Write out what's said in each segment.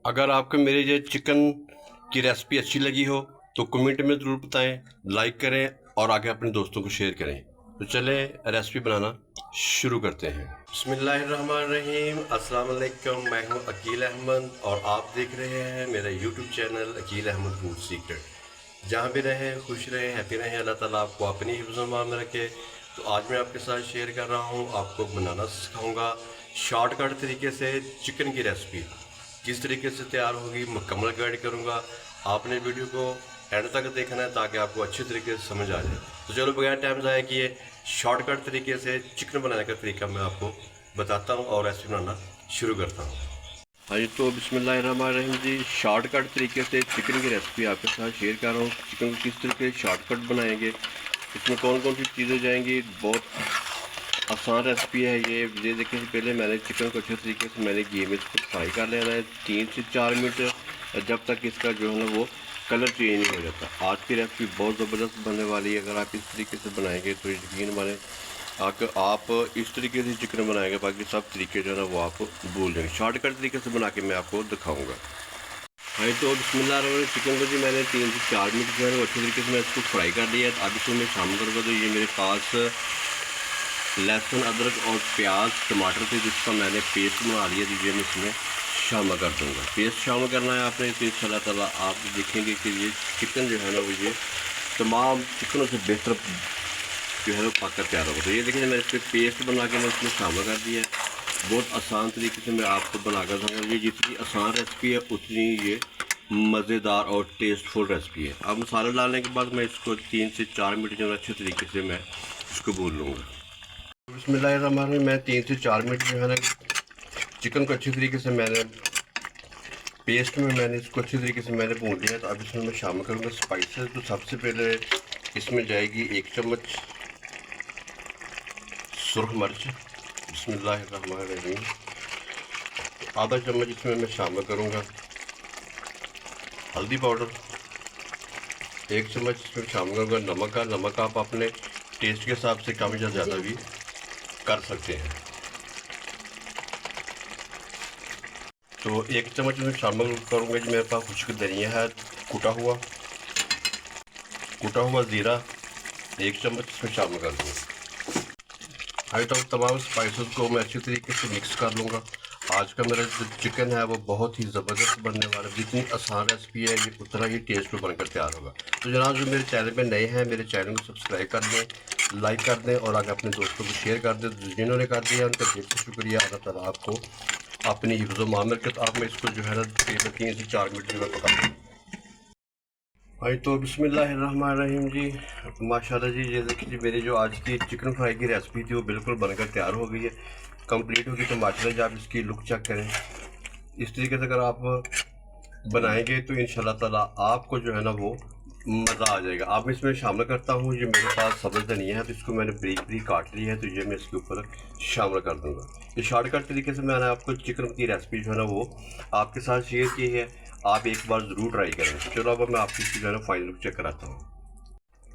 अगर आपको मेरी ये चिकन की रेसिपी अच्छी लगी हो तो कमेंट में ज़रूर बताएं, लाइक करें और आगे अपने दोस्तों को शेयर करें। तो चलें रेसिपी बनाना शुरू करते हैं। बिस्मिल्लाहिर्रहमानिर्रहीम, अस्सलाम वालेकुम। मैं हूं अकील अहमद और आप देख रहे हैं मेरा YouTube channel Aqeel Ahmed food secret. जहां भी रहें खुश रहें, हैप्पी रहें, अल्लाह ताला आपको अपनी हिफ्ज़-ओ-मान में रखे। तो आज मैं आपके साथ शेयर कर रहा हूं, आपको बनाना सिखाऊंगा शॉर्टकट तरीके से चिकन की रेसिपी। किस तरीके से तैयार होगी मुकम्मल गाइड करूंगा। आपने वीडियो को एंड तक देखना है ताकि आपको अच्छे तरीके से समझ आ जाए। तो चलो बगैर टाइम ज़ाया किए शॉर्टकट तरीके से चिकन बनाने का तरीका मैं आपको बताता हूँ और रेसिपी बनाना शुरू करता हूँ। हाँ जी, तो बिस्मिल्लाहिर्रहमानिर्रहीम जी, शॉर्टकट तरीके से चिकन की रेसिपी आपके साथ शेयर कर रहा हूँ। चिकन को किस तरीके से शॉर्टकट बनाएंगे, इसमें कौन कौन सी चीज़ें जाएंगी। बहुत आसान रेसिपी है ये देखिए। पहले मैंने चिकन को अच्छे तरीके से मैंने घी में इसको फ्राई कर लेना है 3 से 4 मिनट, जब तक इसका जो है ना वो कलर चेंज नहीं हो जाता। आज की रेसिपी बहुत ज़बरदस्त बनने वाली है। अगर आप इस तरीके से बनाएंगे तो यकीन माने आप इस तरीके से चिकन बनाएंगे, बाकी सब तरीके जो है ना वो आप भूल जाएंगे। शॉर्टकट तरीके से बना के मैं आपको दिखाऊँगा। हाँ, तो बिस्मिल्लाह चिकन को जी मैंने 3 से 4 मिनट जो है अच्छे तरीके से मैं इसको फ्राई कर लिया है। अब इसको मैं शामिल करूँगा। तो ये मेरे पास लहसुन, अदरक और प्याज, टमाटर से जिसका मैंने पेस्ट बना लिया, दीजिए मैं इसमें शामिल कर दूँगा। पेस्ट शामिल करना है आपने, तो इंशाल्लाह ताला आप देखेंगे कि ये चिकन जो है ना वो ये तमाम चिकनों से बेहतर जो है वो पक कर तैयार होगा। तो ये देखिए मैंने इस पर पेस्ट बना के मैं इसमें शामिल कर दिया है। बहुत आसान तरीके से मैं आपको बना कर दूँगा। ये जितनी आसान रेसिपी है उतनी ये मज़ेदार और टेस्टफुल रेसिपी है। अब मसाला डालने के बाद मैं इसको 3 से 4 मिनट जो है अच्छे तरीके से मैं इसको भून लूँगा। बिस्मिल्लाहिर्रहमानिर्रहीम, मैं 3 से 4 मिनट जो है ना चिकन को अच्छी तरीके से मैंने पेस्ट में मैंने इसको अच्छी तरीके से मैंने भून लिया। तो अब इसमें मैं शामिल करूँगा स्पाइसेस। तो सबसे पहले इसमें जाएगी 1 चम्मच सुरख मिर्च, बिस्मिल्लाहिर्रहमानिर्रहीम। आधा चम्मच इसमें मैं शामिल करूँगा हल्दी पाउडर, 1 चम्मच इसमें शामिल करूँगा नमक का। नमक आप अपने टेस्ट के हिसाब से कम या ज़्यादा भी कर सकते हैं। तो 1 चम्मच में शामिल करूँगा जी मेरे पास खुश्क धनिया है, कुटा हुआ ज़ीरा 1 चम्मच इसमें शामिल कर दूँगा। हाई तो तमाम स्पाइसेस को मैं अच्छी तरीके से मिक्स कर लूँगा। आज का मेरा जो चिकन है वो बहुत ही ज़बरदस्त बनने वाला है। जितनी आसान रेसिपी है ये उतना ही टेस्ट में बनकर तैयार होगा। तो जनाब जो मेरे चैनल पे नए हैं, मेरे चैनल को सब्सक्राइब कर दें, लाइक कर दें और आगे अपने दोस्तों को शेयर कर दें। जिन्होंने कर दिया उनका दिल से शुक्रिया। अल्लाह ताला आपको अपनी हिफ्ज़-ओ-मान में रखे। तो आप मैं इसको जो है ना 3 से 4 मिनट में पका दूँ। भाई तो बिस्मिल्लाहिर्रहमानिर्रहीम जी, माशाल्लाह जी, ये देखिए जी मेरी जो आज की चिकन फ्राई की रेसिपी थी वो बिल्कुल बनकर तैयार हो गई है, कंप्लीट होगी। तो माशाल्लाह जी आप इसकी लुक चेक करें। इस तरीके से अगर आप बनाएंगे तो इंशाल्लाह ताला आपको जो है ना वो मज़ा आ जाएगा। अब मैं इसमें शामिल करता हूँ, ये मेरे पास सब्ज़ धनिया है तो इसको मैंने ब्रीक ब्रीक काट लिया है। तो ये मैं इसके ऊपर शामिल कर दूँगा। ये शॉर्टकट तरीके से मैंने आपको चिकन की रेसिपी जो है ना वो आपके साथ शेयर की है। आप एक बार ज़रूर ट्राई करें। चलो अब मैं आपकी इसकी जो है ना फाइनल लुक चेक कराता हूँ।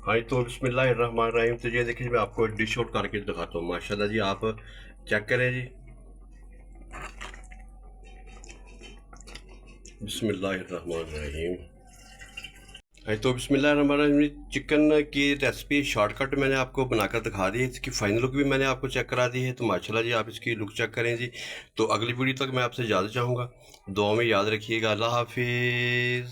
हाँ, तो बिस्मिल्लाहिर्रहमानिर्रहीम। तो ये देखिए मैं आपको डिश आउट करके दिखाता हूँ। माशाल्लाह जी आप चेक करें जी, बिस्मिल्लाहिर्रहमानिर्रहीम। हाँ, तो बिस्मिल्लाहिर्रहमानिर्रहीम, चिकन की रेसिपी शॉर्टकट मैंने आपको बनाकर दिखा दी है। इसकी फाइनल लुक भी मैंने आपको चेक करा दी है। तो माशाल्लाह जी आप इसकी लुक चेक करें जी। तो अगली वीडियो तक मैं आपसे इजाज़त चाहूँगा। दुआ में याद रखिएगा। अल्लाह हाफिज़।